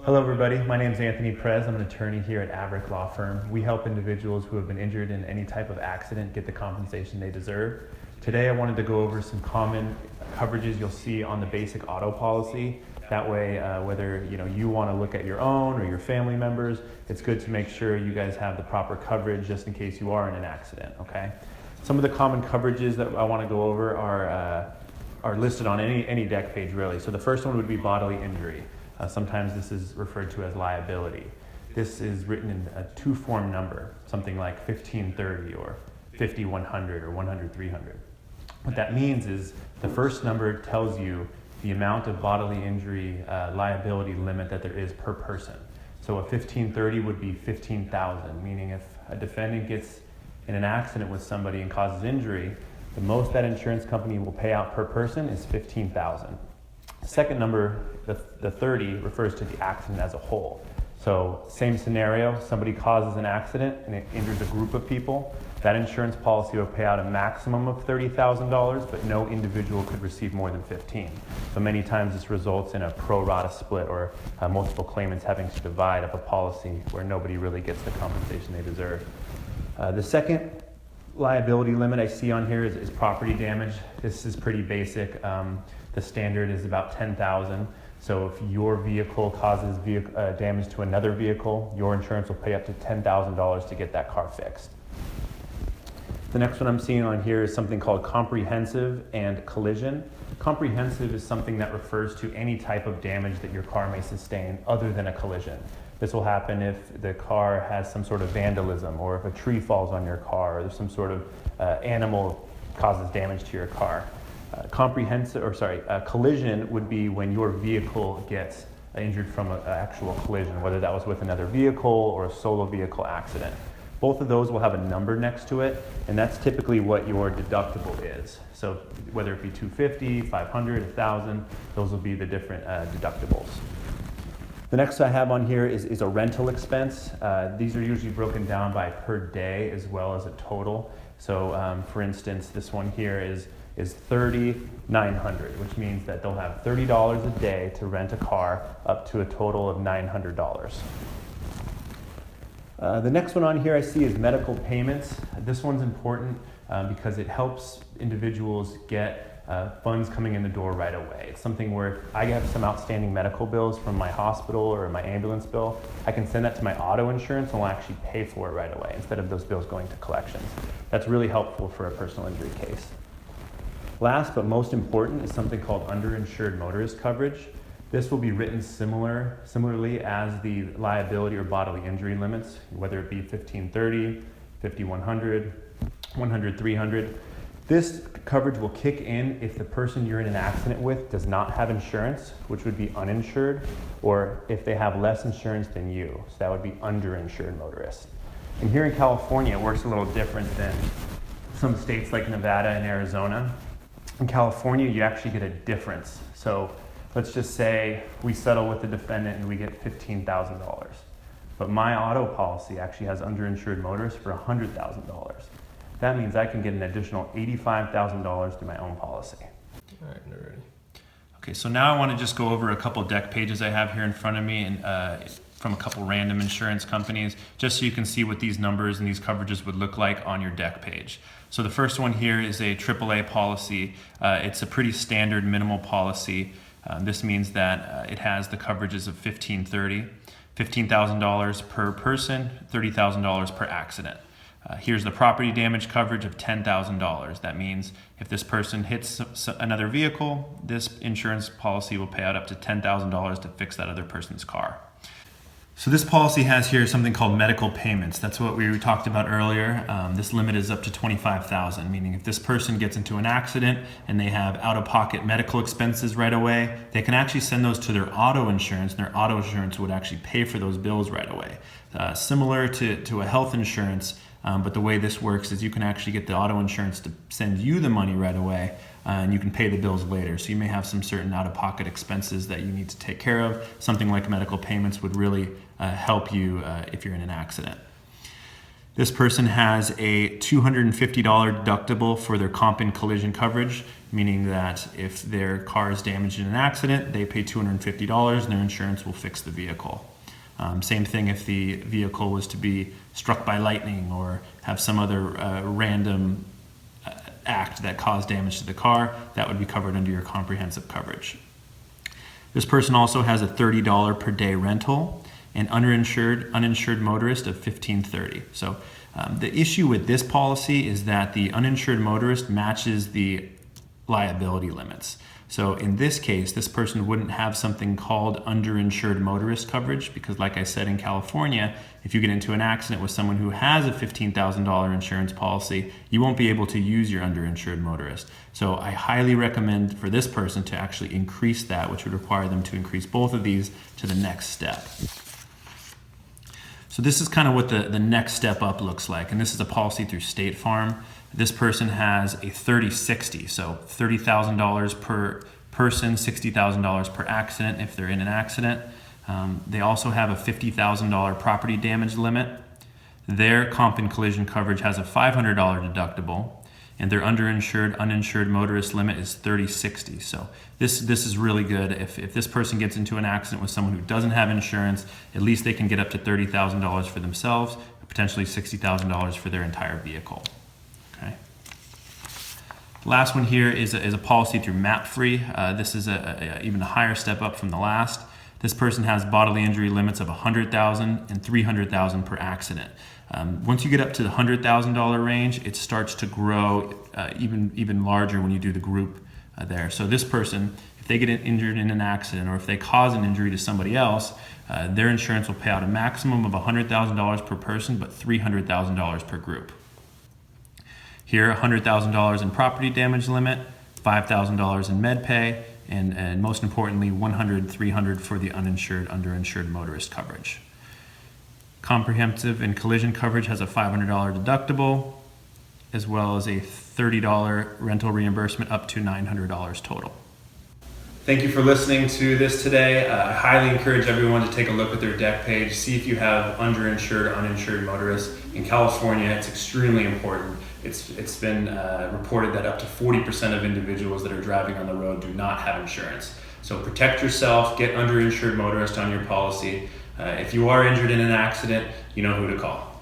Hello everybody, my name is Anthony Perez. I'm an attorney here at Avrek Law Firm. We help individuals who have been injured in any type of accident get the compensation they deserve. Today I wanted to go over some common coverages you'll see on the basic auto policy. That way, whether you want to look at your own or your family members, it's good to make sure you guys have the proper coverage just in case you are in an accident, okay? Some of the common coverages that I want to go over are listed on any deck page really. So the first one would be bodily injury. Sometimes this is referred to as liability. This is written in a two-form number, something like 1530 or 5100 or 100-300. What that means is the first number tells you the amount of bodily injury liability limit that there is per person. So a 1530 would be 15,000, meaning if a defendant gets in an accident with somebody and causes injury, the most that insurance company will pay out per person is 15,000. The second number, the 30, refers to the accident as a whole. So same scenario, somebody causes an accident and it injures a group of people. That insurance policy will pay out a maximum of $30,000, but no individual could receive more than 15. So many times this results in a pro rata split or multiple claimants having to divide up a policy where nobody really gets the compensation they deserve. The second liability limit I see on here is property damage. This is pretty basic. The standard is about 10,000. So if your vehicle causes damage to another vehicle, your insurance will pay up to $10,000 to get that car fixed. The next one I'm seeing on here is something called comprehensive and collision. Comprehensive is something that refers to any type of damage that your car may sustain other than a collision. This will happen if the car has some sort of vandalism, or if a tree falls on your car, or there's some sort of animal causes damage to your car. Collision would be when your vehicle gets injured from an actual collision, whether that was with another vehicle or a solo vehicle accident. Both of those will have a number next to it, and that's typically what your deductible is. So whether it be $250, $500, $1,000, those will be the different deductibles. The next I have on here is a rental expense. These are usually broken down by per day as well as a total. So for instance, this one here is $3,900, which means that they'll have $30 a day to rent a car up to a total of $900. The next one on here I see is medical payments. This one's important because it helps individuals get funds coming in the door right away. It's something where if I have some outstanding medical bills from my hospital or my ambulance bill, I can send that to my auto insurance and will actually pay for it right away instead of those bills going to collections. That's really helpful for a personal injury case. Last but most important is something called underinsured motorist coverage. This will be written similarly as the liability or bodily injury limits, whether it be 1530, 5100, 100-300. This coverage will kick in if the person you're in an accident with does not have insurance, which would be uninsured, or if they have less insurance than you, so that would be underinsured motorists. And here in California, it works a little different than some states like Nevada and Arizona. In California, you actually get a difference. So let's just say we settle with the defendant and we get $15,000. But my auto policy actually has underinsured motorists for $100,000. That means I can get an additional $85,000 through my own policy. All right, we're ready. Okay, so now I want to just go over a couple deck pages I have here in front of me and from a couple random insurance companies, just so you can see what these numbers and these coverages would look like on your deck page. So the first one here is a AAA policy. It's a pretty standard minimal policy. This means that it has the coverages of 1530, $15,000 per person, $30,000 per accident. Here's the property damage coverage of $10,000. That means if this person hits another vehicle, this insurance policy will pay out up to $10,000 to fix that other person's car. So this policy has here something called medical payments. That's what we talked about earlier. This limit is up to $25,000, meaning if this person gets into an accident and they have out-of-pocket medical expenses right away, they can actually send those to their auto insurance, and their auto insurance would actually pay for those bills right away. Similar to a health insurance, but the way this works is you can actually get the auto insurance to send you the money right away, and you can pay the bills later. So you may have some certain out-of-pocket expenses that you need to take care of. Something like medical payments would really help you if you're in an accident. This person has a $250 deductible for their comp and collision coverage, meaning that if their car is damaged in an accident, they pay $250 and their insurance will fix the vehicle. Same thing if the vehicle was to be struck by lightning or have some other random act that caused damage to the car, that would be covered under your comprehensive coverage. This person also has a $30 per day rental and uninsured motorist of $15.30. So the issue with this policy is that the uninsured motorist matches the liability limits. So in this case, this person wouldn't have something called underinsured motorist coverage because, like I said, in California, if you get into an accident with someone who has a $15,000 insurance policy, you won't be able to use your underinsured motorist. So I highly recommend for this person to actually increase that, which would require them to increase both of these to the next step. So this is kind of what the next step up looks like, and this is a policy through State Farm. This person has a 30-60, so $30,000 per person, $60,000 per accident if they're in an accident. They also have a $50,000 property damage limit. Their comp and collision coverage has a $500 deductible, and their uninsured motorist limit is 30-60. So this is really good. If this person gets into an accident with someone who doesn't have insurance, at least they can get up to $30,000 for themselves, potentially $60,000 for their entire vehicle. Okay. Last one here is a policy through MAP-free. This is even a higher step up from the last. This person has bodily injury limits of $100,000 and $300,000 per accident. Once you get up to the $100,000 range, it starts to grow even larger when you do the group there. So this person, if they get injured in an accident or if they cause an injury to somebody else, their insurance will pay out a maximum of $100,000 per person, but $300,000 per group. Here, $100,000 in property damage limit, $5,000 in med pay, and most importantly, $100,000-$300,000 for the underinsured motorist coverage. Comprehensive and collision coverage has a $500 deductible, as well as a $30 rental reimbursement up to $900 total. Thank you for listening to this today. I highly encourage everyone to take a look at their deck page, see if you have underinsured or uninsured motorists. In California, it's extremely important. It's been reported that up to 40% of individuals that are driving on the road do not have insurance. So protect yourself, get underinsured motorist on your policy. If you are injured in an accident, you know who to call.